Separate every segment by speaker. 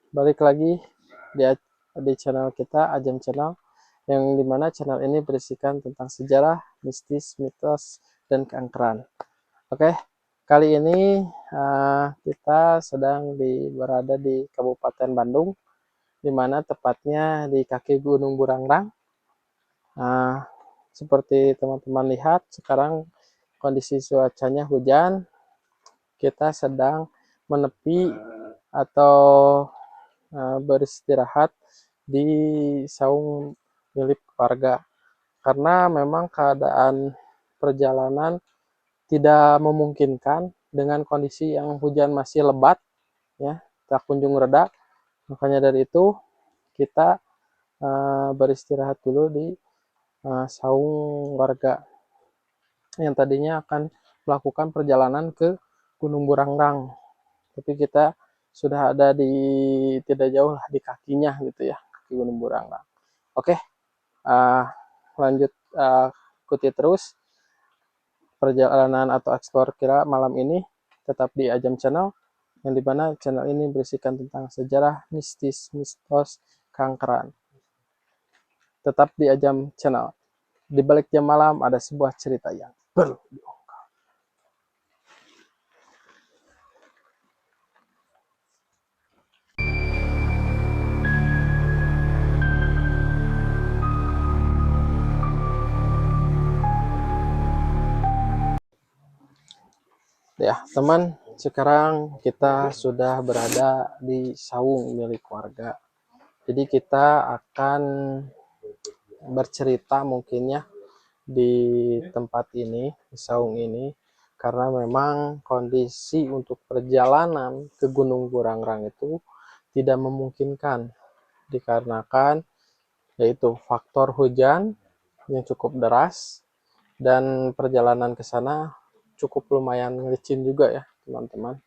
Speaker 1: balik lagi di channel kita, Ajam Channel, yang dimana channel ini berisikan tentang sejarah, mistis, mitos, dan keangkeran. Oke, kali ini kita sedang berada di Kabupaten Bandung, dimana tepatnya di kaki Gunung Burangrang. Seperti teman-teman lihat, sekarang kondisi cuacanya hujan. Kita sedang menepi atau beristirahat di saung milik keluarga, karena memang keadaan perjalanan tidak memungkinkan dengan kondisi yang hujan masih lebat, ya, tak kunjung reda. Makanya dari itu kita beristirahat dulu di saung warga yang tadinya akan melakukan perjalanan ke Gunung Burangrang, tapi kita sudah ada di tidak jauh lah di kakinya gitu ya, kaki Gunung Burangrang. Oke, lanjut, ikuti terus perjalanan atau eksplor kita malam ini, tetap di Ajam Channel, yang dimana channel ini berisikan tentang sejarah, mistis, mitos, keangkeran. Tetap di Ajam Channel. Di balik jam malam ada sebuah cerita yang perlu diungkap. Ya, teman, sekarang kita sudah berada di saung milik warga. Jadi kita akan bercerita mungkin ya di tempat ini, di saung ini, karena memang kondisi untuk perjalanan ke Gunung Burangrang itu tidak memungkinkan, dikarenakan yaitu faktor hujan yang cukup deras, dan perjalanan ke sana cukup lumayan licin juga ya teman-teman.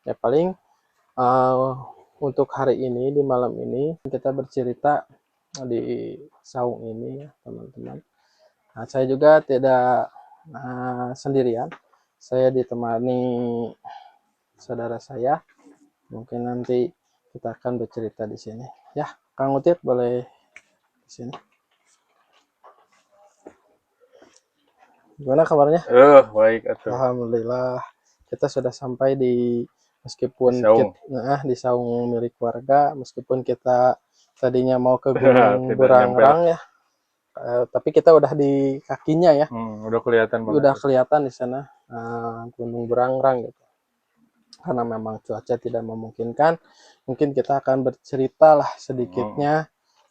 Speaker 1: Ya paling untuk hari ini, di malam ini kita bercerita di saung ini ya teman-teman. Nah, saya juga tidak sendirian, saya ditemani saudara saya. Mungkin nanti kita akan bercerita di sini ya. Kang Utit boleh di sini. Gimana kabarnya?
Speaker 2: Baik atuh.
Speaker 1: Alhamdulillah, kita sudah sampai di, meskipun di saung milik warga, meskipun kita tadinya mau ke Gunung Burangrang ya, tapi kita udah di kakinya ya.
Speaker 2: Udah kelihatan banget.
Speaker 1: Udah kelihatan di sana Gunung Burangrang gitu. Karena memang cuaca tidak memungkinkan, mungkin kita akan bercerita lah sedikitnya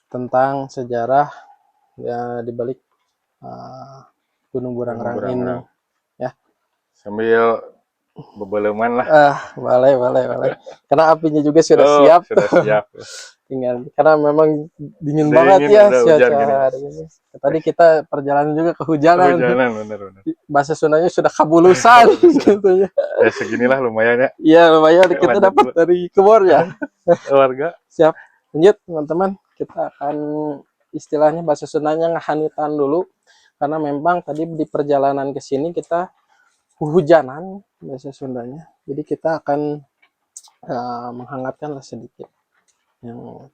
Speaker 1: tentang sejarah ya di balik Gunung Burangrang ini ya.
Speaker 2: Sambil bebeleman lah.
Speaker 1: Boleh. Karena apinya juga sudah siap.
Speaker 2: Sudah siap.
Speaker 1: Tinggal, karena memang dingin banget ya cuaca hari ini. Tadi kita perjalanan juga kehujanan.
Speaker 2: Bener.
Speaker 1: Bahasa Sundanya sudah kabulusan gitu ya.
Speaker 2: Ya seginilah lumayan ya.
Speaker 1: Iya lumayan kita dapat dari kebor ya.
Speaker 2: Warga.
Speaker 1: Siap. Lanjut teman-teman, kita akan istilahnya bahasa Sundanya ngahanitan dulu, karena memang tadi di perjalanan ke sini kita hujanan bahasa Sundanya. Jadi kita akan menghangatkan lah sedikit yang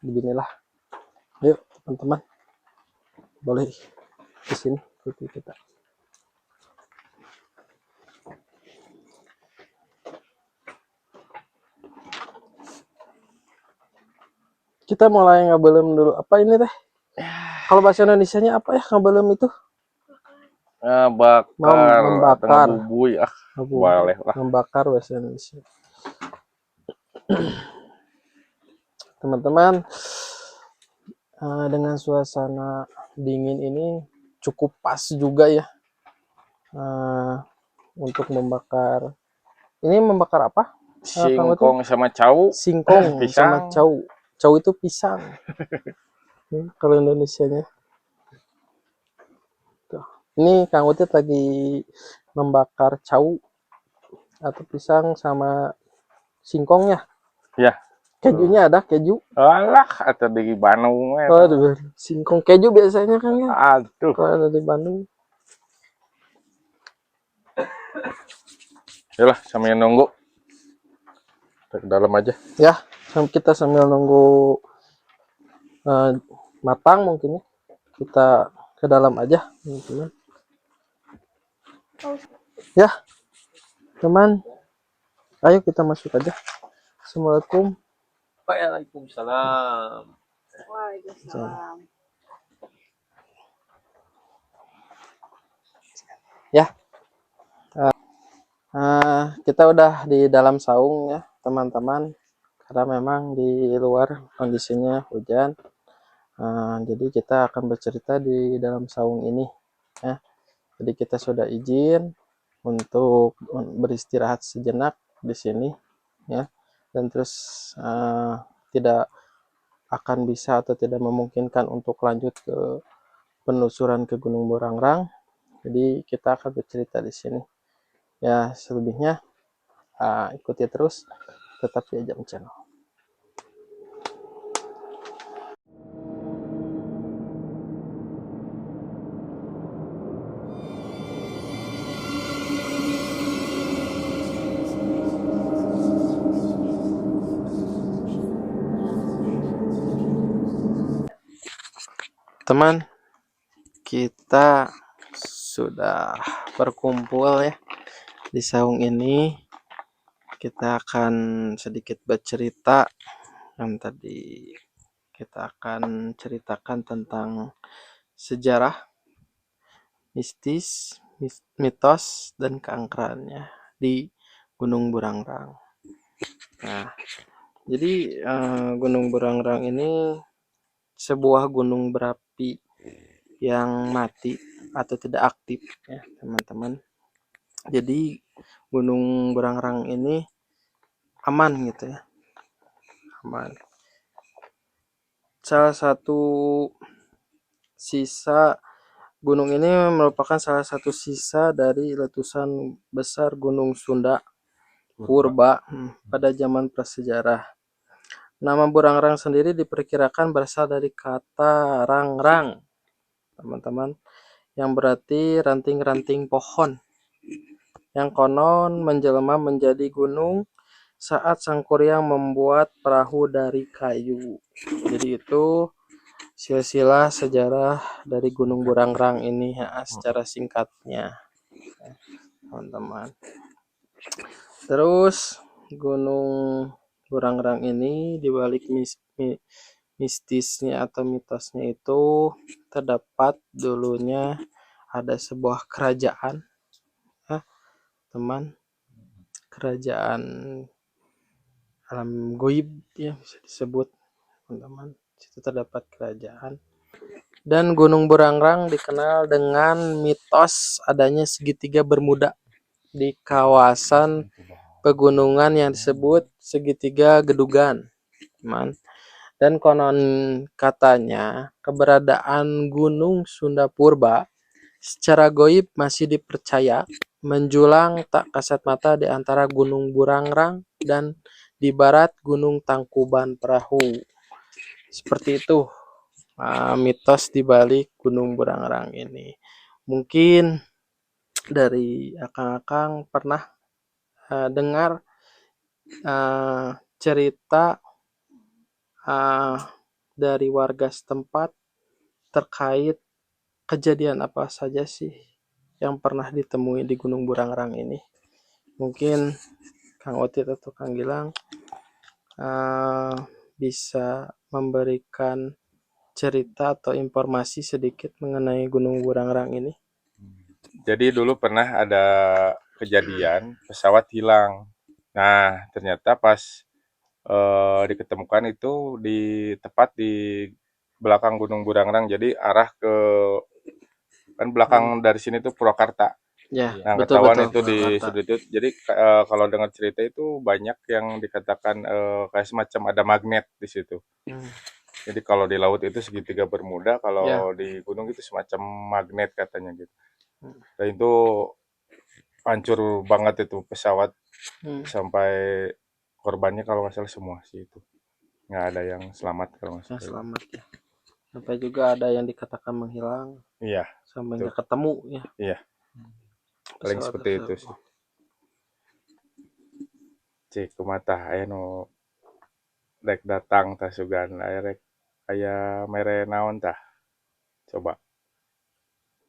Speaker 1: beginilah. Yuk teman-teman, boleh di sini ikuti kita. Kita mulai ngabelem dulu. Apa ini teh? Kalau bahasa Indonesianya apa ya ngabelem itu?
Speaker 2: Membakar. Bubui boleh lah.
Speaker 1: Membakar bahasa Indonesia. Teman-teman, dengan suasana dingin ini cukup pas juga ya untuk membakar. Ini membakar apa?
Speaker 2: Singkong sama cau.
Speaker 1: Singkong sama cau. Cau itu pisang. Kalau Indonesianya. Tuh. Ini Kang Utit lagi membakar cau atau pisang sama singkongnya.
Speaker 2: Ya.
Speaker 1: Kejunya ada keju.
Speaker 2: Alah, atau di Bandung.
Speaker 1: Oh, singkong keju biasanya kan ya.
Speaker 2: Aduh.
Speaker 1: Kalau ada di Bandung.
Speaker 2: Yalah, sambil nunggu. Kita ke dalam aja.
Speaker 1: Ya, Kita sambil nunggu matang mungkin ya, kita ke dalam aja teman-teman. Ya teman, ayo kita masuk aja. Assalamualaikum.
Speaker 2: Waalaikumsalam.
Speaker 3: Waalaikumsalam.
Speaker 1: Ya, kita udah di dalam saung ya teman-teman, karena memang di luar kondisinya hujan. Jadi kita akan bercerita di dalam saung ini ya. Jadi kita sudah izin untuk beristirahat sejenak di sini ya, dan terus tidak akan bisa atau tidak memungkinkan untuk lanjut ke penelusuran ke Gunung Burangrang. Jadi kita akan bercerita di sini ya, selebihnya ikuti terus tetap di Ajam Channel. Teman, kita sudah berkumpul ya di saung ini. Kita akan sedikit bercerita. Yang tadi kita akan ceritakan tentang sejarah, mistis, mitos, dan keangkerannya di Gunung Burangrang. Nah, jadi Gunung Burangrang ini sebuah gunung berapi yang mati atau tidak aktif ya teman-teman. Jadi Gunung Burangrang ini aman gitu ya, aman. Salah satu sisa gunung ini merupakan salah satu sisa dari letusan besar Gunung Sunda Purba pada zaman prasejarah. Nama Burangrang sendiri diperkirakan berasal dari kata rangrang, teman-teman, yang berarti ranting-ranting pohon, yang konon menjelma menjadi gunung saat Sang Kuryang membuat perahu dari kayu. Jadi itu silsilah sejarah dari Gunung Burangrang ini ya, secara singkatnya, teman-teman. Terus Gunung Burangrang ini dibalik mistisnya atau mitosnya itu terdapat dulunya ada sebuah kerajaan ya teman, kerajaan alam goib ya bisa disebut teman-teman. Situ terdapat kerajaan, dan Gunung Burangrang dikenal dengan mitos adanya segitiga bermuda di kawasan pegunungan yang disebut segitiga Gedugan, teman. Dan konon katanya keberadaan Gunung Sunda Purba secara goib masih dipercaya menjulang tak kasat mata di antara Gunung Burangrang dan di barat Gunung Tangkuban Perahu. Seperti itu mitos di balik Gunung Burangrang ini. Mungkin dari akang-akang pernah dengar cerita dari warga setempat terkait kejadian apa saja sih yang pernah ditemui di Gunung Burangrang ini. Mungkin Kang Otit atau Kang Gilang bisa memberikan cerita atau informasi sedikit mengenai Gunung Burangrang ini.
Speaker 2: Jadi dulu pernah ada kejadian pesawat hilang. Nah, ternyata pas diketemukan itu tepat di belakang Gunung Burangrang. Jadi arah ke kan belakang dari sini tuh Purwakarta.
Speaker 1: Ya,
Speaker 2: Nah, ketahuan
Speaker 1: betul-betul
Speaker 2: itu di
Speaker 1: Purwakarta.
Speaker 2: sudut itu. Jadi kalau dengar cerita itu banyak yang dikatakan kayak semacam ada magnet di situ. Jadi kalau di laut itu segitiga bermuda, kalau di gunung itu semacam magnet katanya gitu. Dan itu hancur banget itu pesawat sampai korbannya kalau nggak salah semua sih itu. Nggak ada yang selamat kalau nggak
Speaker 1: Yang
Speaker 2: salah.
Speaker 1: selamat ya. Sampai juga ada yang dikatakan menghilang
Speaker 2: Iya,
Speaker 1: sampai nggak ketemu ya.
Speaker 2: iya. Paling
Speaker 1: Pesawat
Speaker 2: seperti itu
Speaker 1: tersebut.
Speaker 2: sih. Cik, kumata aya nu Rek datang tah sugan rek aya mere naon tah coba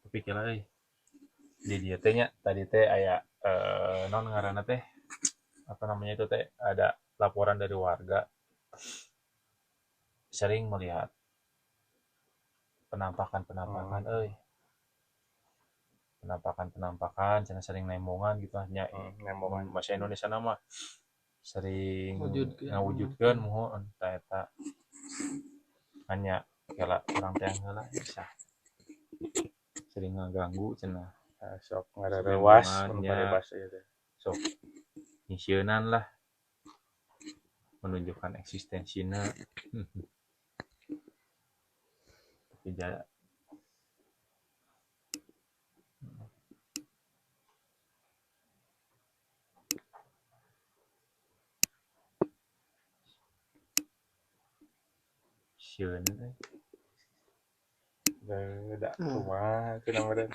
Speaker 4: pikir euy di dieu teh nya tadi teh aya naon ngaranna teh apa namanya itu teh ada laporan dari warga sering melihat penampakan euy penampakan cenah sering nembongan gitu nya
Speaker 2: nembongan
Speaker 4: bahasa Indonesia nama sering
Speaker 1: Ngawujudkeun.
Speaker 4: ngawujudkeun mohon ta eta hanya kala urang teh heula bisa sering ngaganggu cenah
Speaker 2: sok ngarerewas mun
Speaker 4: Nembongannya.
Speaker 2: parebas ieu teh
Speaker 4: sok ngisieunan lah menunjukkan eksistensinya tapi sieun
Speaker 2: da kumaha cenah meureun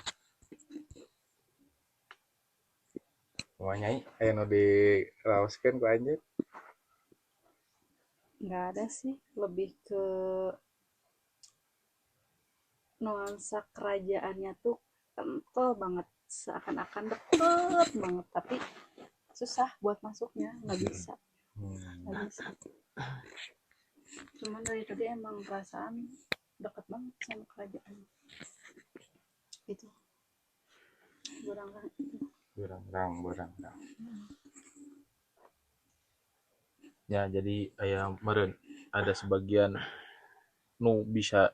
Speaker 2: kumaha nyai aya nu diraoskeun ku anjeun
Speaker 3: Nggak ada sih, lebih ke nuansa kerajaannya tuh kental banget, seakan-akan deket banget, tapi susah buat masuknya, nggak bisa. Cuman dari tadi emang perasaan deket banget sama kerajaan itu.
Speaker 2: Berang.
Speaker 4: ya jadi aya meureun ada sebagian nu bisa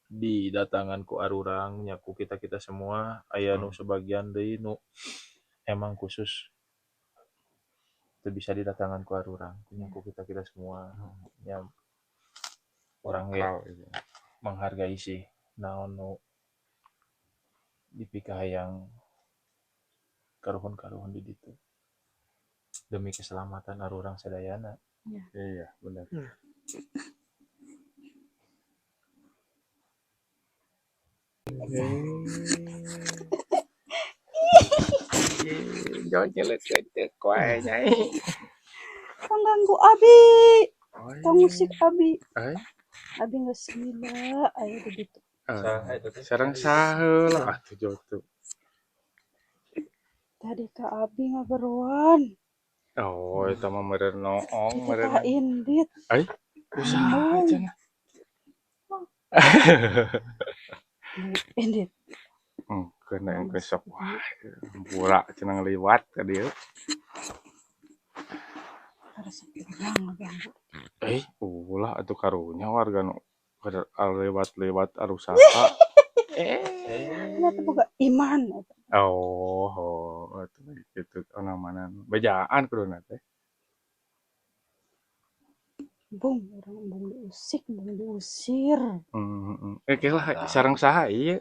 Speaker 4: didatangan ku arurang nya ku kita semua aya nu sebagian deui nu emang khusus teu bisa didatangan ku arurang nya ku kita semua nya urang ge menghargai sih naon nu dipikahayang karuhun di ditu demi keselamatan arurang sadayana.
Speaker 2: iya benar jangan nyeleuk wae nyai
Speaker 3: Tong ganggu abi, tong musik abi,
Speaker 2: ai
Speaker 3: abi nggak gila, ayo di ditu.
Speaker 2: sareng saheula atuh jotu
Speaker 3: Tadi ka abi ngaberuan,
Speaker 2: oh eta mah meureun noong
Speaker 3: itu
Speaker 2: meureun
Speaker 3: ka indit.
Speaker 2: ai usaha cenah
Speaker 3: Indit.
Speaker 2: kena yang kesok wah pura cenah liwat ka dieu
Speaker 3: Harus urang ngaganggu.
Speaker 2: ulah atuh karunya warga nu lewat arusaka
Speaker 3: Nya teh boga iman eta.
Speaker 2: atuh kitu onamanan bejaan kuduna teh
Speaker 3: Bung, urang bung diusik, bung diusir.
Speaker 2: lah sareng saha ieu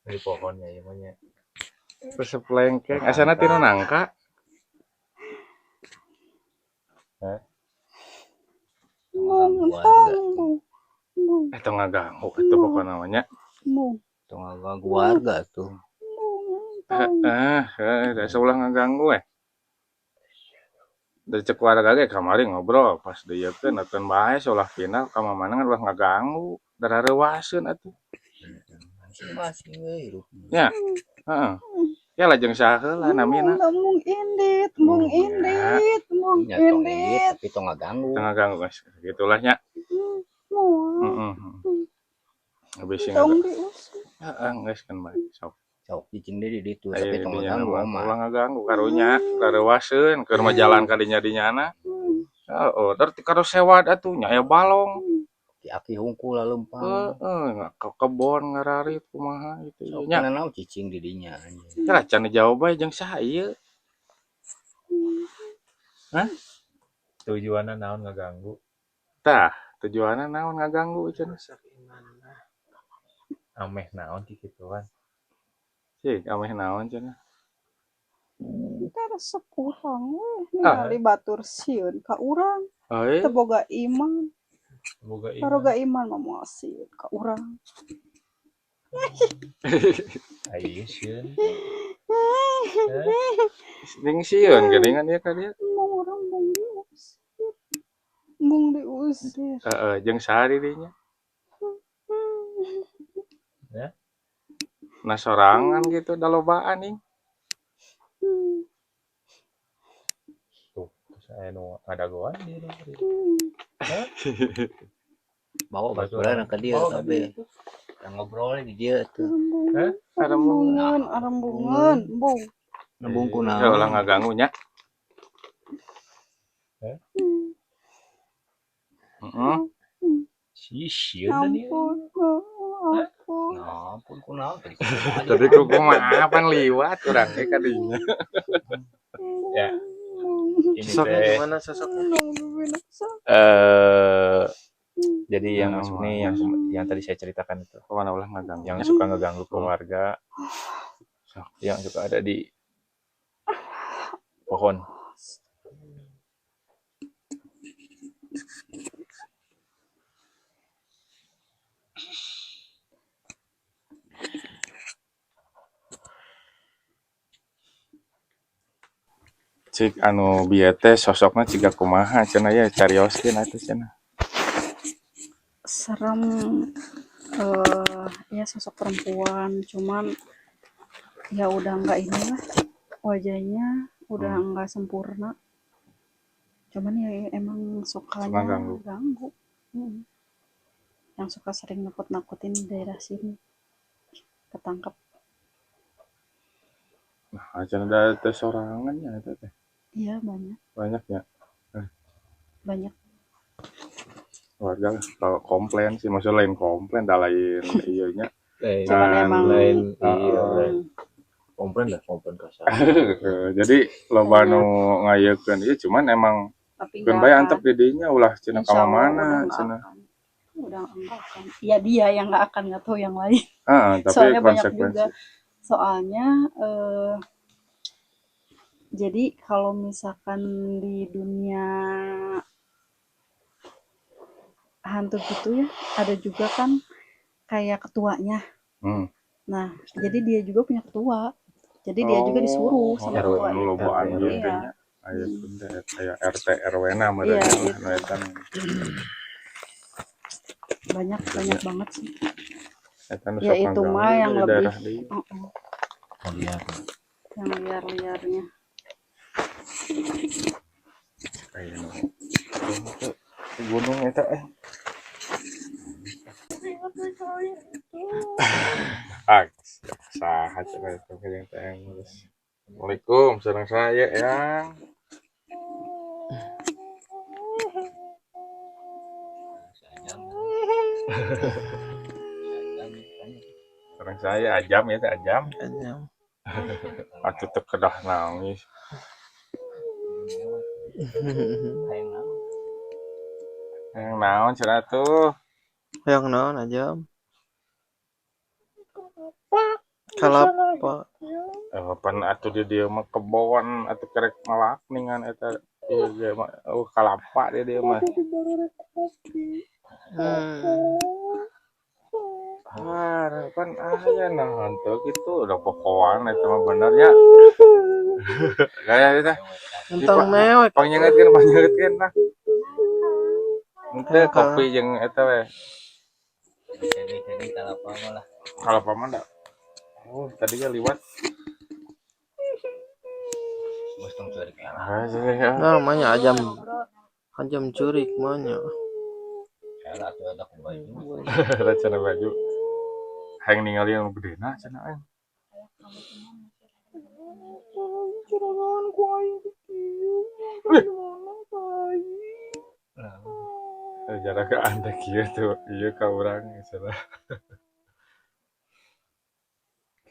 Speaker 4: Di pohonnya ieu mah nya
Speaker 2: resep lengkeng asana tinu nangka
Speaker 3: Bung,
Speaker 2: eta ngaganggu atuh pokona namanya
Speaker 3: bung,
Speaker 5: Itu ngaganggu warga tuh.
Speaker 2: da saulah ngaganggu dari cek warga ge kamari ngobrol pas dieukeun atuh bae saulah final ka mamana ulah ngaganggu darareuwaseun atuh
Speaker 5: Masing-masing we hirup.
Speaker 2: nya heeh ya lajeng saheula namina
Speaker 3: Bung indit, bung indit, bung
Speaker 5: Nya tong indit
Speaker 3: indit.
Speaker 5: tapi tong ngaganggu.
Speaker 2: ngaganggu guys gitulah nya
Speaker 3: Bung,
Speaker 2: habis sing
Speaker 3: tong diusir.
Speaker 2: heeh geus kan bae sok
Speaker 5: Sok cicing deui di ditu
Speaker 2: aya
Speaker 5: tapi tong
Speaker 2: dinya
Speaker 5: ngaganggu
Speaker 2: mah
Speaker 5: oma.
Speaker 2: ulah ngaganggu karunya dareuwaseun keur mah jalan ka dinya-dinyana oh dari karo sewad atuh nya aya balong
Speaker 5: Aki hungkul leumpang.
Speaker 2: heeh ke kebon ngararit kumaha gitu
Speaker 5: Sok
Speaker 2: nya
Speaker 5: kana naon cicing di dinya anjing.
Speaker 2: tah can dijawab bae jeung saha ieu
Speaker 4: tujuanna naon ngaganggu
Speaker 2: tah tujuanna naon ngaganggu cenah
Speaker 4: ameh naon kikituan
Speaker 2: cik ameh naon cenah
Speaker 3: Kita resep urang we ningali batur sieun ka urang. Teu boga iman.
Speaker 4: boga
Speaker 3: Karoga iman mah moal sieun ka urang.
Speaker 4: ieu sieun
Speaker 2: ning sieun geuningan ieu ka dieu
Speaker 3: Mau urang bung diusir. Ngusir.
Speaker 2: jeung sehari dinya.
Speaker 4: Ya.
Speaker 2: Nah sorangan gitu da lobaan nih.
Speaker 4: Tuh, saya ada goan di
Speaker 5: Bawa
Speaker 4: Batu
Speaker 5: baturan ke dia
Speaker 4: bawa
Speaker 5: kabeh. Yang ngobrol di dia tuh.
Speaker 3: Arembungan, bung.
Speaker 5: Nabungku
Speaker 2: Ya
Speaker 5: naon.
Speaker 2: ulah ngaganggu nya. Heeh.
Speaker 4: Sisieun dan dia.
Speaker 3: Ampun.
Speaker 5: Nah, ampun kunaon tadi.
Speaker 2: Tadi kumaha pan liwat urang ge ka dinya.
Speaker 4: Ya. Ini
Speaker 1: Sosoknya
Speaker 4: teh
Speaker 1: gimana sosoknya?
Speaker 4: jadi yang masuk nih yang tadi saya ceritakan itu.
Speaker 2: Kemana ulah ngaganggu.
Speaker 4: Yang suka ngeganggu keluarga. Yang suka ada di pohon.
Speaker 2: Cik anu bieu teh sosokna ciga kumaha cenah ya carioskeun atuh cenah.
Speaker 3: Serem. Ya sosok perempuan, cuman ya udah nggak inilah, wajahnya udah nggak sempurna, cuman ya emang sukanya ganggu. Yang suka sering nakut-nakutin di daerah sini, ketangkep.
Speaker 2: Nah, cenah da teh sorangan nya eta teh.
Speaker 3: Iya
Speaker 2: Banyak ya.
Speaker 3: banyak.
Speaker 2: Warga kalau komplain sih, maksudnya lain komplain dah lain ieu nya.
Speaker 3: Cuman emang
Speaker 4: lain komplain kasar.
Speaker 2: Jadi loba nu ngayeukkeun ieu cuman emang
Speaker 3: tapi
Speaker 2: keun bae antep di dinya ulah cenah ka mana cenah.
Speaker 3: Udah enggak akan. Ya dia yang nggak akan, nggak tahu yang lain.
Speaker 2: Tapi
Speaker 3: Soalnya banyak juga.
Speaker 2: konsekuensi.
Speaker 3: Soalnya jadi kalau misalkan di dunia hantu gitu ya, ada juga kan kayak ketuanya. Nah, jadi dia juga punya ketua. Jadi dia juga disuruh sama ketuanya.
Speaker 2: Lobaan ieu teh nya. Aya kayak RT RW na meureun anu eta.
Speaker 3: Banyak banget sih.
Speaker 2: Eta nu
Speaker 3: Ya
Speaker 2: sok
Speaker 3: itu mah yang lebih
Speaker 4: Liar.
Speaker 3: yang liar-liarnya.
Speaker 2: Kayak nu gunung eta saha cenah eta yang teh ngurus. Assalamualaikum, sareng saya yang sareng saya Ajam ya teh Ajam. Atuh teu kedah nangis. Yang naon cenah tuh?
Speaker 1: Yang naon aja? Kalapa.
Speaker 2: Pan atuh di dieu mah kebon atuh kerek malak ningan eta ieu ge mah kalapa di dieu mah. Kan aya naon teu kitu udah pokoan eta mah bener nya. Gaya eta.
Speaker 1: Entong mewek.
Speaker 2: Panyeungeutkeun nah. Henteu kopi jeung eta we.
Speaker 5: Jadi kalapa mah lah.
Speaker 2: Kalapa mah da. Oh, tadi ga liwat.
Speaker 5: Mustang curik ya.
Speaker 1: Namanya Ajam curik manya.
Speaker 5: Salah tuh ada ku baju.
Speaker 2: Cenah baju. Hayang ningali anu gedena cenah aing. Curangan ku aing kieu. Jarak ke anda kieu tuh, ieu ka urang cenah.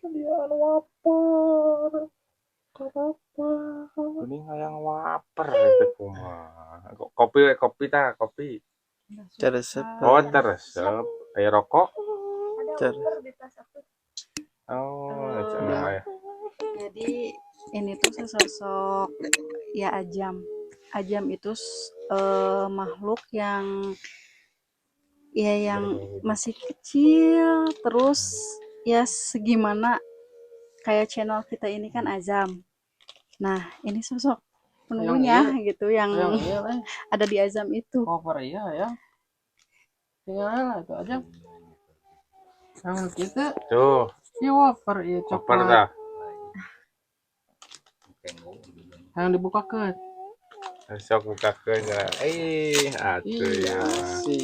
Speaker 2: Kalian waper. Kenapa? Kuning hayang waper itu kumaha. Kopi
Speaker 1: Teresep.
Speaker 2: Oh, teresep. Aya rokok? Cenah ya.
Speaker 3: Jadi ini tuh sesosok ya Ajam. Ajam itu makhluk yang masih kecil, terus ya segimana kayak channel kita ini kan Azam. Nah, ini sosok penunggunya gitu yang
Speaker 1: iya lah.
Speaker 3: ada di azam itu.
Speaker 1: Cover iya ya. Tinggal itu aja. Yang kita
Speaker 2: Tuh,
Speaker 1: ya wafer iya
Speaker 2: koper
Speaker 1: coklat.
Speaker 2: dah.
Speaker 1: Yang dibukakan.
Speaker 2: Sok bukakeun ya. Atuh
Speaker 1: Iya
Speaker 2: ya.
Speaker 1: si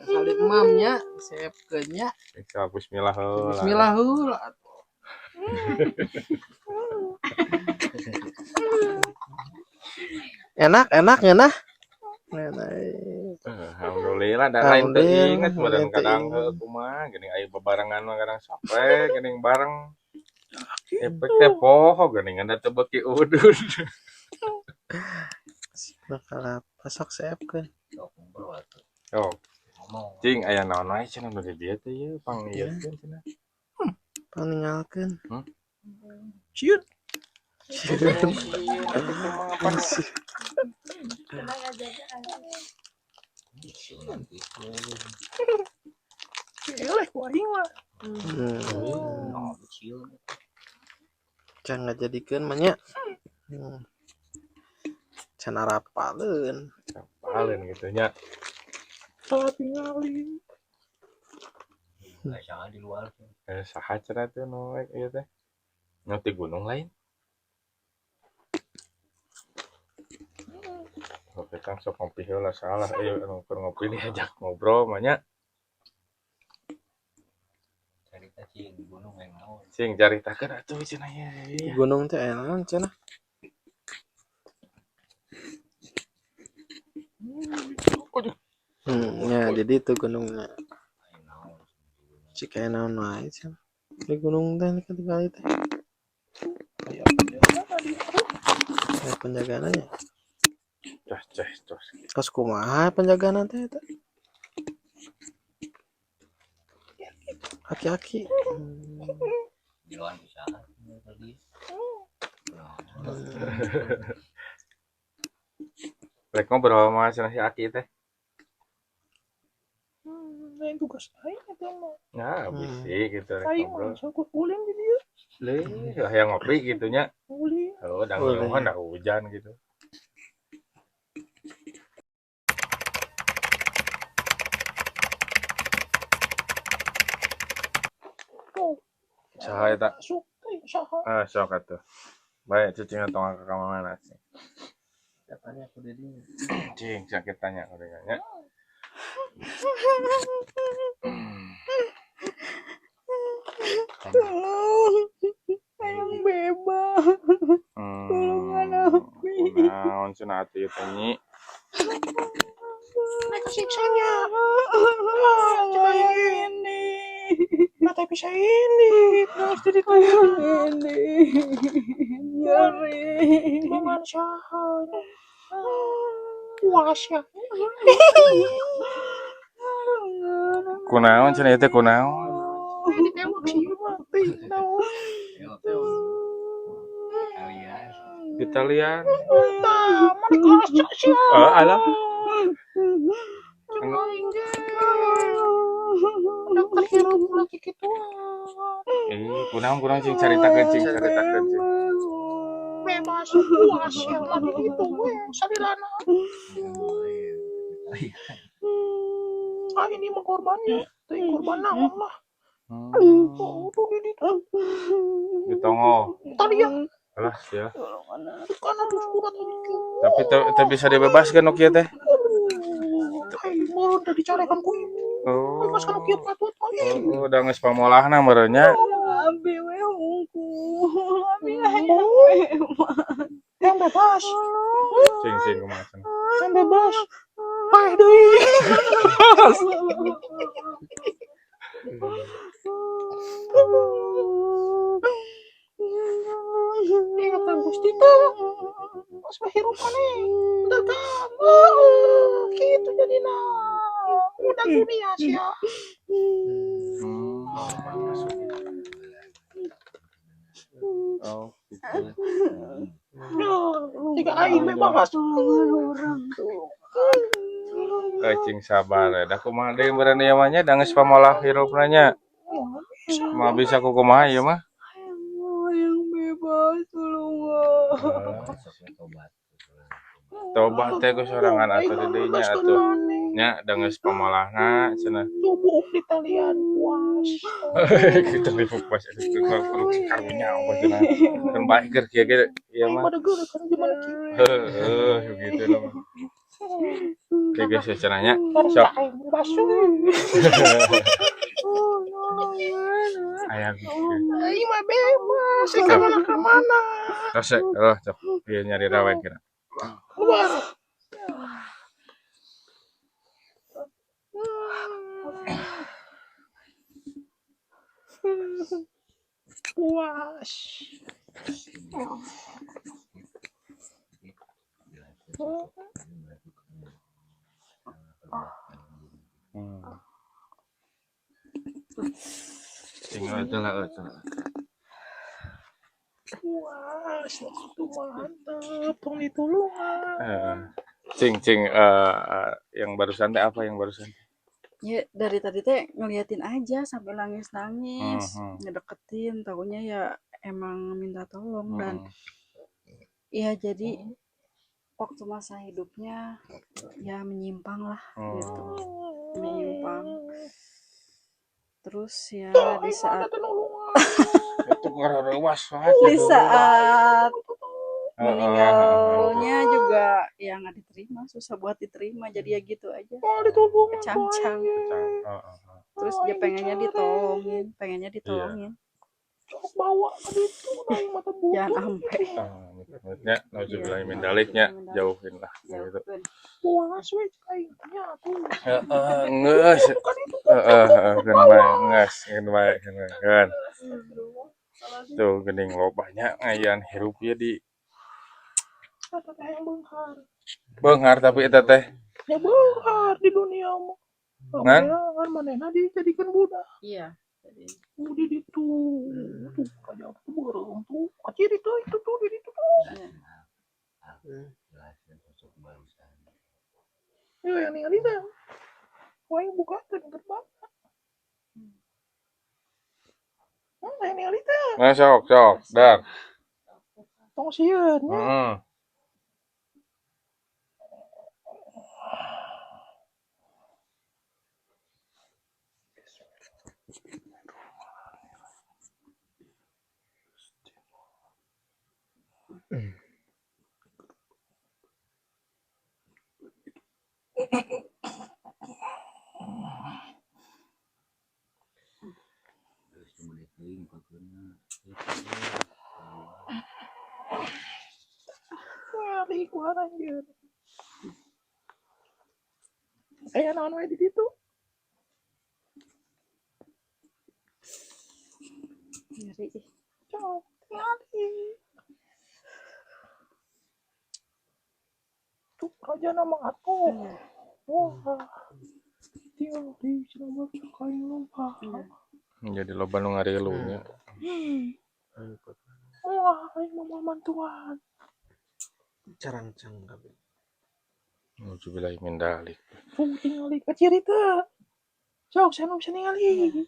Speaker 1: kali mamnya siapkeunnya.
Speaker 2: Sok bismillah heula.
Speaker 1: Bismillah heula. Enak nah.
Speaker 2: Alhamdulillah dan lain teu
Speaker 1: Alhamdulillah,
Speaker 2: inget meureun
Speaker 1: lain teu
Speaker 2: kadang
Speaker 1: inget.
Speaker 2: kumaha geuning aya bebarengan mah kadang sapre geuning bareng. Efek teh poho geuning anda teu beuki udud.
Speaker 1: Bakal pasok siapkeun.
Speaker 2: Oh, cing aya naon wae cenah nu di dieu teh ieu pangieukeun cenah.
Speaker 1: Paninggalkeun.
Speaker 4: Ciut. Eleh ku aing mah.
Speaker 1: Can ngajadikeun mah nya. Can arapaleun.
Speaker 2: Palen gitu nya.
Speaker 4: Salah tinggalin.
Speaker 5: Jangan di luar.
Speaker 2: Saha cenah teh nu ieu teh? Nu ti gunung lain. Oke kang sok ngopi heula salah ieu anu keur ngopi diajak ngobrol mah nya.
Speaker 5: Cerita cing di gunung yang naon.
Speaker 2: Cing caritakeun atuh cenah ieu.
Speaker 1: Gunung teh aya naon cenah? Ya jadi itu gunungnya. Cik aya naon wae cenah. Di gunung teh ketinggalan teh. Aya penjagaannya.
Speaker 2: Cos.
Speaker 1: Kos kumaha penjagaan teh eta? Aki-aki.
Speaker 5: Jalan bisa tadi.
Speaker 2: Rek ngobrol sama cenah si Aki teh.
Speaker 4: Lain tugas aing eta mah.
Speaker 2: Ya, bisi gitu rek
Speaker 4: Aing
Speaker 2: ngobrol.
Speaker 4: mah sok ulin di dieu.
Speaker 2: Leuh, hayang ngopi gitu nya.
Speaker 4: Ulin.
Speaker 2: Oh, da
Speaker 1: Boleh.
Speaker 2: ngeluhan da hujan gitu. Saha eta?
Speaker 4: Masuk teh saha.
Speaker 2: Sok atuh. Bae cicing tong ka mana sih?
Speaker 1: Katanya aku di dieu.
Speaker 2: Cing, sakit tanya urang nya.
Speaker 3: Yang bebas. Tolongan api.
Speaker 2: Kunaon cenah atuh ieu teh nyi?
Speaker 4: Mereka siksanya.
Speaker 3: Coba ini.
Speaker 4: Mata bisa ini. Terus jadi
Speaker 3: Ini. Nyeri.
Speaker 4: mangan saha. Puas ya.
Speaker 2: Kunaon cenah ieu teh kunaon?
Speaker 4: Ditembak sih mah. Teuing naon.
Speaker 5: Kalian.
Speaker 2: Kita lihat.
Speaker 4: Tah, mana kaca sih.
Speaker 2: Alah.
Speaker 4: Dokter hirup lagi gitu.
Speaker 2: Kunaon cing caritakeun cing.
Speaker 4: Bebas puas yang lagi itu we salilana. Ini mah korbannya. Teuing korban naon lah. Oh, tuh di ditu.
Speaker 2: Ditongo.
Speaker 4: Tadi ya.
Speaker 2: Alah sia.
Speaker 4: Karena tuh surat itu.
Speaker 2: Tapi teu bisa dibebaskeun nu kieu teh.
Speaker 4: Hai, mau udah dicarekan ku ibu.
Speaker 2: Oh.
Speaker 4: Pas kana kieu patut mah.
Speaker 2: Oh, udah geus pamolahna meureun nya.
Speaker 3: Abi we hungku. Abi
Speaker 4: Yang bebas.
Speaker 2: Cing kumaha cenah.
Speaker 4: Yang bebas. Hai deui. Ingat kan Gusti teh. Pas bahirup maneh. Udah kamu. Gitu jadina. Udah dunia sia.
Speaker 2: Oh, gitu.
Speaker 4: Jika aing bebas.
Speaker 3: orang tuh.
Speaker 2: Cing sabar ya. Da kumaha deui meureun ieu mah nya da geus pamolah hirupna nya. Mah bisa ku kumaha ieu mah?
Speaker 3: Yang bebas tolong.
Speaker 5: Obat.
Speaker 2: Tobat teh ku sorangan atuh di dieu nya atuh. Nya da geus pamalahna cenah.
Speaker 6: Tubuh di talian puas.
Speaker 2: Kita dipuk pas itu produksi karunya apa cenah. Kan bae keur kieu ge ieu mah.
Speaker 6: Pada geuleuh kan gimana ki?
Speaker 2: Heeh, gitu loh. Oke guys, ya cenahnya. Sok. Aya gitu.
Speaker 6: Aing mah bebas, saya kemana-kemana.
Speaker 2: Terus cok ieu nyari rawe kira.
Speaker 6: Keluar. Puas.
Speaker 2: Tinggal itu lah cenah.
Speaker 6: Puas, waktu mantap, tong ditulungan.
Speaker 2: Cing yang barusan teh apa yang barusan?
Speaker 3: Ya dari tadi teh ngeliatin aja sampai nangis-nangis,
Speaker 2: Mhm.
Speaker 3: ngedeketin, tahunya ya emang minta tolong dan
Speaker 2: Mhm.
Speaker 3: ya jadi waktu masa hidupnya ya menyimpang lah gitu, menyimpang. Terus ya di saat
Speaker 2: Itu ngararewas
Speaker 3: di saat meninggalnya juga ya nggak diterima, susah buat diterima, jadi ya gitu aja, kecang-cang. Terus dia pengennya ditolongin,
Speaker 6: Cok bawa ke ditu, aing mah teu butuh.
Speaker 3: jangan ampe
Speaker 2: Nya nauzubillahi min daliknya jauhin lah gitu.
Speaker 3: jauhkeun.
Speaker 6: Puas we cek aing nya tuh.
Speaker 2: Geus. Kan bae kan. Tuh geuning lobanya ngayan hirup ya di
Speaker 6: Kata teh yang beunghar.
Speaker 2: beunghar tapi eta teh.
Speaker 6: Ya beunghar di dunia mah.
Speaker 2: Ngan?
Speaker 6: Kan manehna dijadikeun budak.
Speaker 3: Iya, jadi
Speaker 6: Di ditu. Tuh kaja tuh beureum tuh. Kaciri tuh itu tuh di ditu tuh. Ya yang ningali teh. Wah yang buka teh gerbang. Yang ningali teh.
Speaker 2: Nah, sok dar.
Speaker 6: Tong sieun nya.
Speaker 2: Heeh.
Speaker 6: Wali kuat anjir. Aya naon we di ditu?
Speaker 3: ngeri.
Speaker 6: Cok, ngali. Tuh raja nama atuh. Wah. Tinggal di Cirebon kain lupa.
Speaker 2: Jadi loba nu ngarilu nya.
Speaker 6: Wah, aing mah mantuan.
Speaker 1: Carancang kabeh.
Speaker 2: Nauzubillahi min dalik.
Speaker 6: Tinggal kaciri teh. Cok, saya bisa ningali.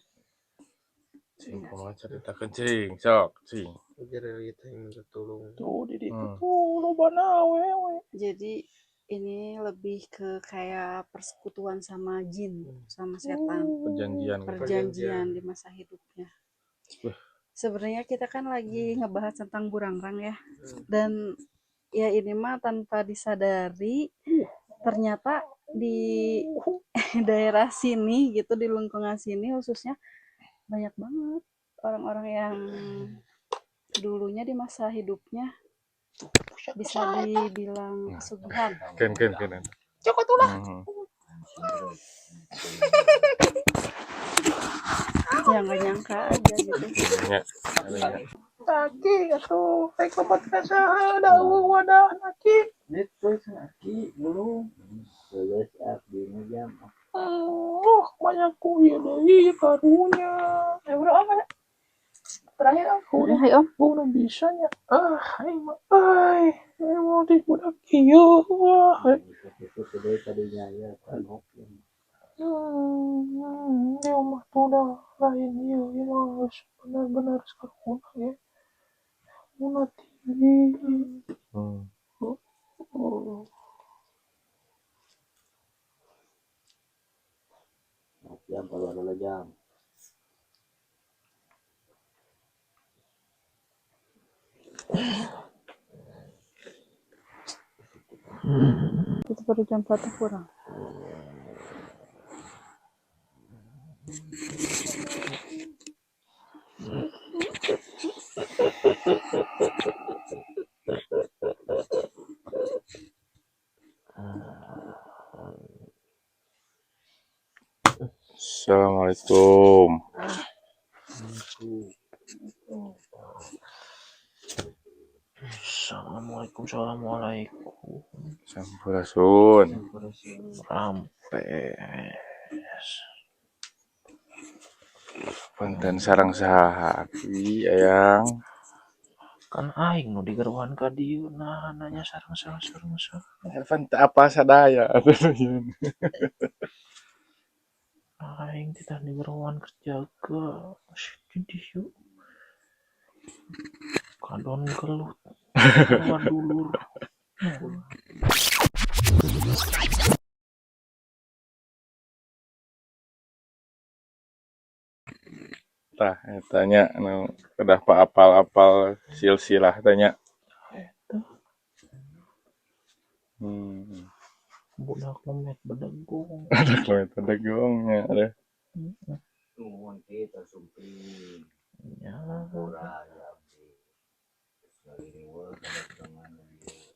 Speaker 2: Cing kumaha caritakeun cing, sok cing.
Speaker 1: Jadi kita yang minta tolong.
Speaker 6: Tuh di ditu tuh lobana wewe.
Speaker 3: Jadi ini lebih ke kayak persekutuan sama jin, sama setan, perjanjian di masa hidupnya. Sebenarnya kita kan lagi ngebahas tentang burangrang ya, dan ya ini mah tanpa disadari ternyata di daerah sini gitu, di lingkungan sini khususnya banyak banget orang-orang yang dulunya di masa hidupnya bisa dibilang pesugihan.
Speaker 2: Ken.
Speaker 6: Cok atulah.
Speaker 3: Ya nggak nyangka aja gitu.
Speaker 2: Nya.
Speaker 6: Taki atuh, rek tempat kasa daeuh wadah aki. Banyak kuya deui karunya. Bro apa? Terakhir aku
Speaker 3: Hai om,
Speaker 6: udah bisa nya. Aing mah aing mau di budak kieu wah. Ya mah tuh udah lain ieu mah benar-benar sakunah ya. Munah tinggi.
Speaker 5: Jam kalau ada jam.
Speaker 3: Itu baru jam 4 kurang.
Speaker 2: Assalamualaikum.
Speaker 6: Assalamualaikum, assalamualaikum.
Speaker 2: Sampurasun.
Speaker 6: Rampes.
Speaker 2: Punten sareng saha aki ayang.
Speaker 6: Kan aing nu digeruan ka dieu nah nanya sareng.
Speaker 2: Evan apa sadaya
Speaker 6: Aing tidak digeruan kerja ke di dieu. Kadon gelut. Geruan dulur.
Speaker 2: tah tanya nu kedah pa apal-apal silsilah tanya.
Speaker 6: Budak lemet bedegong.
Speaker 2: Ada klemet pedegongnya ada.
Speaker 5: Nuhun kita sumping.
Speaker 6: Ya.
Speaker 5: Murah ya abdi. Dari weur dengan dia.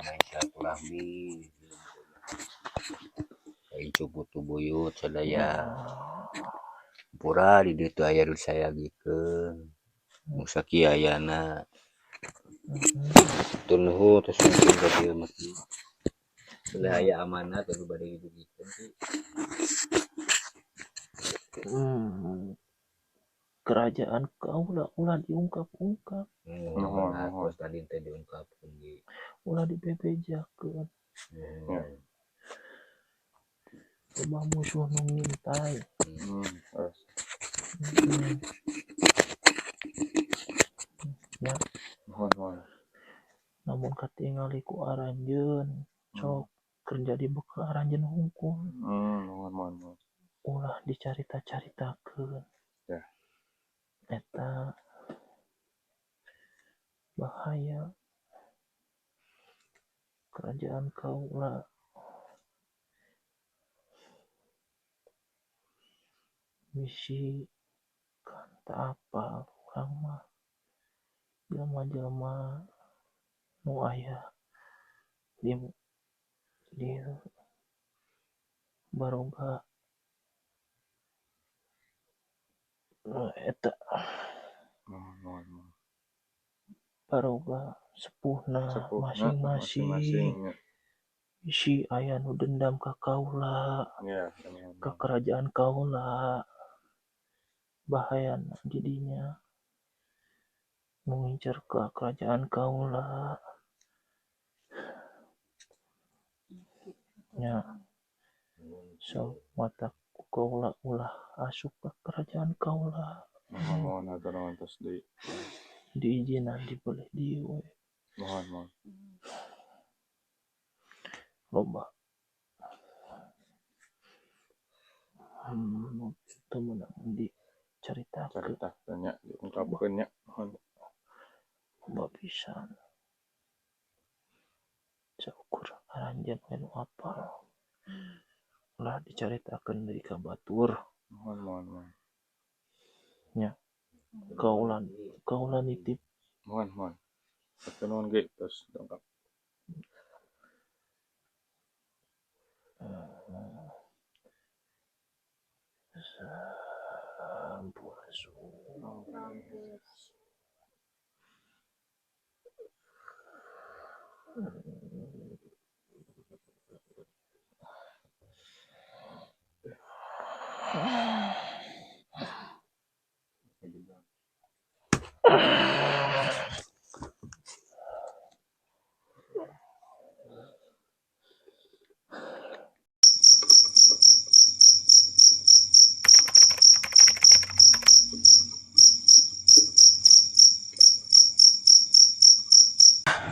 Speaker 5: Main silaturahmi. Aing cukup buyut sadaya. Pura di ditu aya saya gikeun. Nu sakiayana. Tur nuhun tos mungkin ka dieu masih. Boleh aya amanat anu bade digikeun sih.
Speaker 6: Kerajaan kau ulah diungkap-ungkap.
Speaker 5: Kos tadi teh diungkapkeun ge.
Speaker 6: Ulah dibebejakeun. Coba musuh nu ngintai. Ya. Namun katingali ku aranjeun sok kerja di bekal aranjeun hungkul. Ulah dicarita-caritakeun.
Speaker 2: Ya.
Speaker 6: Eta bahaya. Kerajaan kau ulah misi kan tak apa orang mah jelema-jelema nu aya di baroga eta baroga sepuhna masing-masing isi aya nu dendam ka kaula ka kerajaan kaula bahayana di dinya nu ngincer ke kerajaan kaula nya so mata kaula ulah asup ke kerajaan kaula
Speaker 2: Mohon atur ngantos
Speaker 6: diizinan dibeleh dieu we
Speaker 2: mohon
Speaker 6: loba teu meunang dicaritakeun
Speaker 2: carita tanya diungkapkeun nya mohon
Speaker 6: loba pisan saukur aranjeun we nu apal ulah dicaritakeun deui ka batur
Speaker 2: mohon
Speaker 6: nya kaula nitip
Speaker 2: mohon atur nuhun ge terus dongkap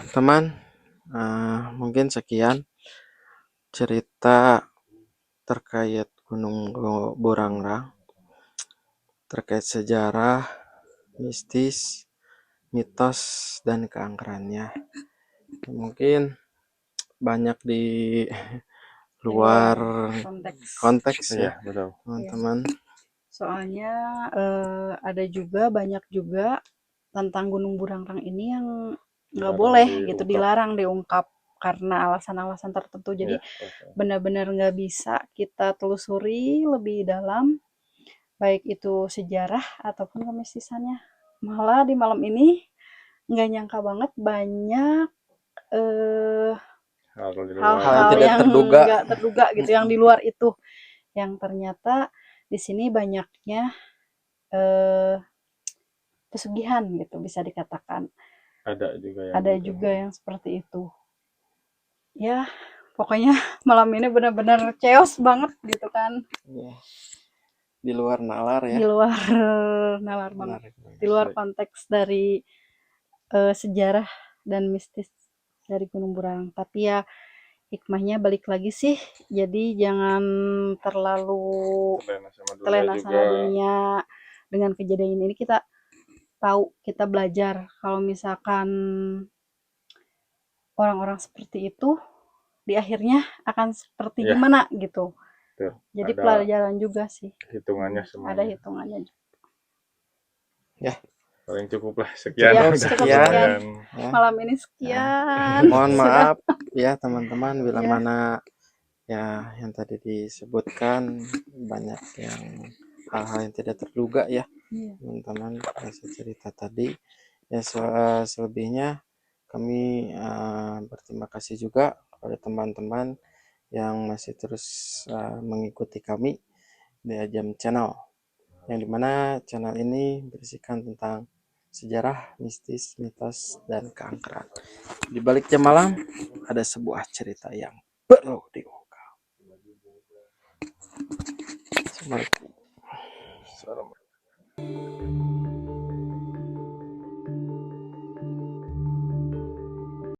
Speaker 1: Teman, mungkin sekian cerita terkait Gunung Burangrang, terkait sejarah, mistis, mitos, dan keangkerannya. Mungkin banyak di luar konteks ya,
Speaker 2: betul.
Speaker 1: teman-teman.
Speaker 3: Soalnya ada juga banyak juga tentang Gunung Burangrang ini yang nggak boleh gitu, dilarang diungkap karena alasan-alasan tertentu. Jadi benar-benar nggak bisa kita telusuri lebih dalam, baik itu sejarah ataupun kemistisannya. Malah di malam ini nggak nyangka banget banyak hal-hal yang nggak terduga gitu, yang di luar itu, yang ternyata di sini banyaknya pesugihan gitu, bisa dikatakan. Ada juga yang seperti itu. Ya, pokoknya malam ini benar-benar chaos banget gitu kan.
Speaker 1: Di luar nalar ya.
Speaker 3: Di luar nalar banget. Di luar konteks dari sejarah dan mistis dari Gunung Burangrang. Tapi ya hikmahnya balik lagi sih. Jadi jangan terlalu terlena sama dunia. Dengan kejadian ini kita tahu, kita belajar kalau misalkan orang-orang seperti itu di akhirnya akan seperti gimana gitu. Jadi pelajaran juga sih.
Speaker 2: Hitungannya semuanya.
Speaker 3: Ada hitungannya.
Speaker 1: Ya,
Speaker 2: paling cukup lah sekian.
Speaker 1: Sekian.
Speaker 3: Malam ini sekian.
Speaker 1: Mohon maaf ya teman-teman bila mana ya yang tadi disebutkan banyak yang hal-hal yang tidak terduga ya, teman-teman, hasil cerita tadi. Ya selebihnya kami berterima kasih juga kepada teman-teman yang masih terus mengikuti kami di Ajam Channel, yang dimana channel ini berisikan tentang sejarah, mistis, mitos, dan keangkeran. Di balik jam malam ada sebuah cerita yang perlu diungkap. Assalamualaikum.